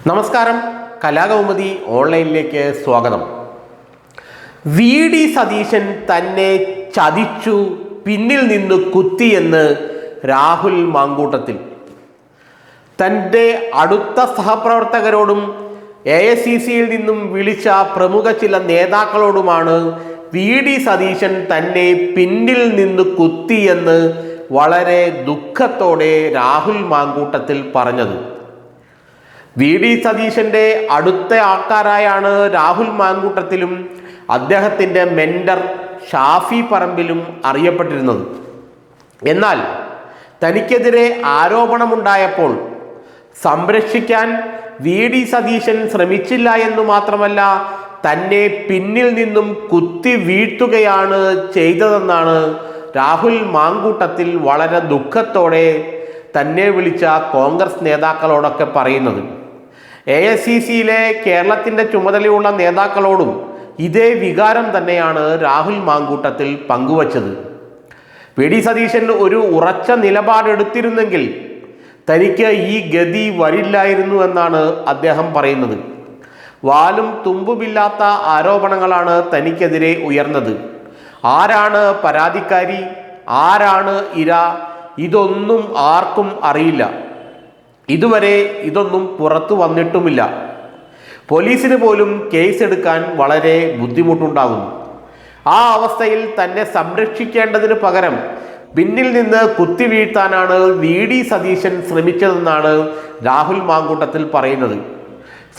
നമസ്കാരം, കലാകൗമുദി ഓൺലൈനിലേക്ക് സ്വാഗതം. VD സതീശൻ തന്നെ ചതിച്ചു, പിന്നിൽ നിന്ന് കുത്തിയെന്ന് രാഹുൽ മാങ്കൂട്ടത്തിൽ. തൻ്റെ അടുത്ത സഹപ്രവർത്തകരോടും AICCയിൽ നിന്നും വിളിച്ച പ്രമുഖ ചില നേതാക്കളോടുമാണ് VD സതീശൻ തന്നെ പിന്നിൽ നിന്ന് കുത്തിയെന്ന് വളരെ ദുഃഖത്തോടെ രാഹുൽ മാങ്കൂട്ടത്തിൽ പറഞ്ഞത്. VD സതീശൻ്റെ അടുത്ത ആൾക്കാരായാണ് രാഹുൽ മാങ്കൂട്ടത്തിലും അദ്ദേഹത്തിൻ്റെ മെൻറ്റർ ഷാഫി പറമ്പിലും അറിയപ്പെട്ടിരുന്നത്. എന്നാൽ തനിക്കെതിരെ ആരോപണമുണ്ടായപ്പോൾ സംരക്ഷിക്കാൻ VD സതീശൻ ശ്രമിച്ചില്ല എന്നു മാത്രമല്ല, തന്നെ പിന്നിൽ നിന്നും കുത്തി വീഴ്ത്തുകയാണ് ചെയ്തതെന്നാണ് രാഹുൽ മാങ്കൂട്ടത്തിൽ വളരെ ദുഃഖത്തോടെ തന്നെ വിളിച്ച കോൺഗ്രസ് നേതാക്കളോടൊക്കെ പറയുന്നത്. AICCയിലെ കേരളത്തിൻ്റെ ചുമതലയുള്ള നേതാക്കളോടും ഇതേ വികാരം തന്നെയാണ് രാഹുൽ മാങ്കൂട്ടത്തിൽ പങ്കുവച്ചത്. VD സതീശൻ ഒരു ഉറച്ച നിലപാടെടുത്തിരുന്നെങ്കിൽ തനിക്ക് ഈ ഗതി വരില്ലായിരുന്നു എന്നാണ് അദ്ദേഹം പറയുന്നത്. വാലും തുമ്പുമില്ലാത്ത ആരോപണങ്ങളാണ് തനിക്കെതിരെ ഉയർന്നത്. ആരാണ് പരാതിക്കാരി, ആരാണ് ഇര, ഇതൊന്നും ആർക്കും അറിയില്ല. ഇതുവരെ ഇതൊന്നും പുറത്തു വന്നിട്ടുമില്ല. പോലീസിന് പോലും കേസെടുക്കാൻ വളരെ ബുദ്ധിമുട്ടുണ്ടാകുന്നു. ആ അവസ്ഥയിൽ തന്നെ സംരക്ഷിക്കേണ്ടതിന് പകരം പിന്നിൽ നിന്ന് കുത്തിവീഴ്ത്താനാണ് VD സതീശൻ ശ്രമിച്ചതെന്നാണ് രാഹുൽ മാങ്കൂട്ടത്തിൽ പറയുന്നത്.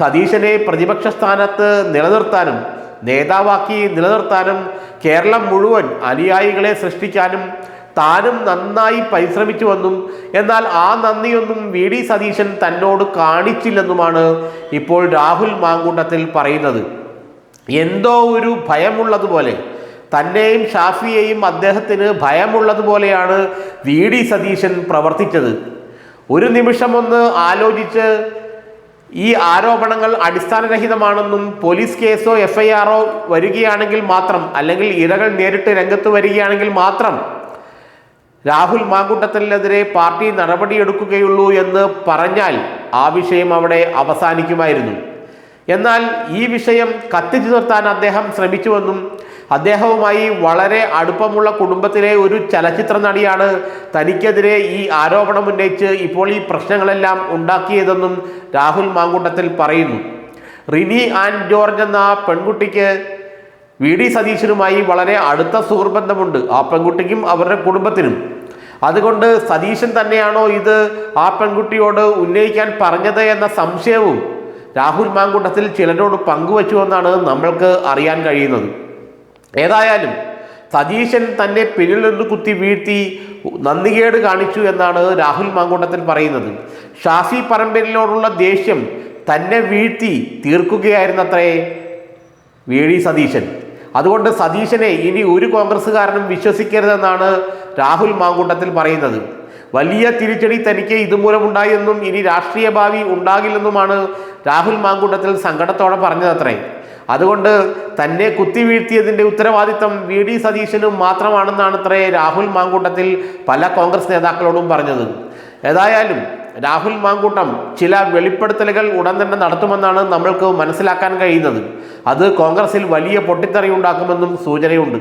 സതീശനെ പ്രതിപക്ഷ സ്ഥാനത്ത് നിലനിർത്താനും നേതാവാക്കി നിലനിർത്താനും കേരളം മുഴുവൻ അനുയായികളെ സൃഷ്ടിക്കാനും താനും നന്നായി പരിശ്രമിച്ചുവെന്നും എന്നാൽ ആ നന്ദിയൊന്നും VD സതീശൻ തന്നോട് കാണിച്ചില്ലെന്നുമാണ് ഇപ്പോൾ രാഹുൽ മാങ്കൂട്ടത്തിൽ പറയുന്നത്. എന്തോ ഒരു ഭയമുള്ളതുപോലെ, തന്നെയും ഷാഫിയെയും അദ്ദേഹത്തിന് ഭയമുള്ളതുപോലെയാണ് VD സതീശൻ പ്രവർത്തിച്ചത്. ഒരു നിമിഷമൊന്ന് ആലോചിച്ച് ഈ ആരോപണങ്ങൾ അടിസ്ഥാനരഹിതമാണെന്നും പോലീസ് കേസോ FIR വരികയാണെങ്കിൽ മാത്രം, അല്ലെങ്കിൽ ഇരകൾ നേരിട്ട് രംഗത്ത് വരികയാണെങ്കിൽ മാത്രം രാഹുൽ മാങ്കൂട്ടത്തിനെതിരെ പാർട്ടി നടപടിയെടുക്കുകയുള്ളൂ എന്ന് പറഞ്ഞാൽ ആ വിഷയം അവിടെ അവസാനിക്കുമായിരുന്നു. എന്നാൽ ഈ വിഷയം കത്തിച്ചു നിർത്താൻ അദ്ദേഹം ശ്രമിച്ചുവെന്നും അദ്ദേഹവുമായി വളരെ അടുപ്പമുള്ള കുടുംബത്തിലെ ഒരു ചലച്ചിത്ര നടിയാണ് തനിക്കെതിരെ ഈ ആരോപണം ഉന്നയിച്ച് ഇപ്പോൾ ഈ പ്രശ്നങ്ങളെല്ലാം ഉണ്ടാക്കിയതെന്നും രാഹുൽ മാങ്കൂട്ടത്തിൽ പറയുന്നു. റിനി ആൻ ജോർജ് എന്ന പെൺകുട്ടിക്ക് VD സതീശനുമായി വളരെ അടുത്ത സുഹൃബന്ധമുണ്ട്, ആ പെൺകുട്ടിക്കും അവരുടെ കുടുംബത്തിനും. അതുകൊണ്ട് സതീശൻ തന്നെയാണോ ഇത് ആ പെൺകുട്ടിയോട് ഉന്നയിക്കാൻ പറഞ്ഞത് എന്ന സംശയവും രാഹുൽ മാങ്കൂട്ടത്തിൽ ചിലരോട് പങ്കുവച്ചു എന്നാണ് നമ്മൾക്ക് അറിയാൻ കഴിയുന്നത്. ഏതായാലും സതീശൻ തന്നെ പിന്നിൽ നിന്ന് കുത്തി വീഴ്ത്തി നന്ദികേട് കാണിച്ചു എന്നാണ് രാഹുൽ മാങ്കൂട്ടത്തിൽ പറയുന്നത്. ഷാഫി പറമ്പിലിനോടുള്ള ദേഷ്യം തന്നെ വീഴ്ത്തി തീർക്കുകയായിരുന്നത്രേ VD സതീശൻ. അതുകൊണ്ട് സതീശനെ ഇനി ഒരു കോൺഗ്രസ്സുകാരനും വിശ്വസിക്കരുതെന്നാണ് രാഹുൽ മാങ്കൂട്ടത്തിൽ പറയുന്നത്. വലിയ തിരിച്ചടി തനിക്ക് ഇതുമൂലമുണ്ടായെന്നും ഇനി രാഷ്ട്രീയ ഭാവി ഉണ്ടാകില്ലെന്നുമാണ് രാഹുൽ മാങ്കൂട്ടത്തിൽ സങ്കടത്തോടെ പറഞ്ഞതത്രേ. അതുകൊണ്ട് തന്നെ കുത്തിവീഴ്ത്തിയതിൻ്റെ ഉത്തരവാദിത്തം VD സതീശനും മാത്രമാണെന്നാണ് അത്രേ രാഹുൽ മാങ്കൂട്ടത്തിൽ പല കോൺഗ്രസ് നേതാക്കളോടും പറഞ്ഞത്. ഏതായാലും രാഹുൽ മാങ്കൂട്ടം ചില വെളിപ്പെടുത്തലുകൾ ഉടൻ തന്നെ നടത്തുമെന്നാണ് നമ്മൾക്ക് മനസ്സിലാക്കാൻ കഴിയുന്നത്. അത് കോൺഗ്രസിൽ വലിയ പൊട്ടിത്തെറി ഉണ്ടാക്കുമെന്നും സൂചനയുണ്ട്.